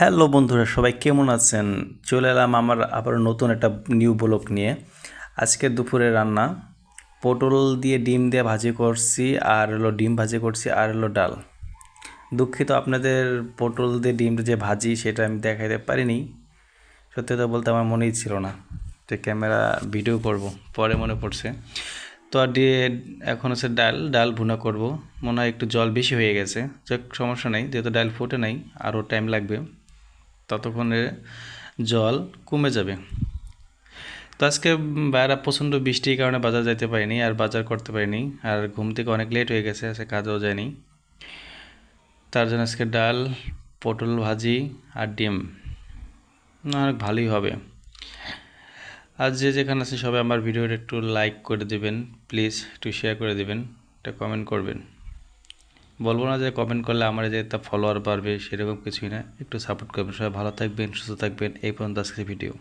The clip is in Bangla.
হ্যালো বন্ধুরা, সবাই কেমন আছেন? চলে এলাম আমার আবার নতুন একটা নিউ ব্লগ নিয়ে। আজকে দুপুরে রান্না পটল দিয়ে ডিম দিয়ে ভাজি করছি, আর হলো ডিম ভাজি করছি, আর হলো ডাল। দুঃখিত, আপনাদের পটল দিয়ে ডিম যে ভাজি সেটা আমি দেখাতে পারিনি। সত্যি কথা বলতে আমার মনেই ছিল না যে ক্যামেরা ভিডিও করব, পরে মনে পড়ছে। তো আর দিয়ে এখন হচ্ছে ডাল ডাল ভুনা করব। মনে হয় একটু জল বেশি হয়ে গেছে, যাক সমস্যা নেই, যেহেতু ডাল ফোটে নাই আরও টাইম লাগবে, ততক্ষণে জল কমে যাবে। তো আজকে বাইরে প্রচণ্ড বৃষ্টির কারণে বাজার যাইতে পারিনি, আর বাজার করতে পারিনি, আর ঘুম থেকে অনেক লেট হয়ে গেছে, আজকে কাজেও যায়নি। তার জন্য আজকে ডাল, পটল ভাজি আর ডিম অনেক ভালোই হবে। আর যে যেখানে আছে সবাই আমার ভিডিওটা একটু লাইক করে দেবেন, প্লিজ একটু শেয়ার করে দেবেন, একটা কমেন্ট করবেন। বলবো না যে কমেন্ট করলে আমার যে একটা ফলোয়ার বাড়বে, সেরকম কিছুই না, একটু সাপোর্ট করবেন। সবাই ভালো থাকবেন, সুস্থ থাকবেন। এই পর্যন্ত আজকে ভিডিও।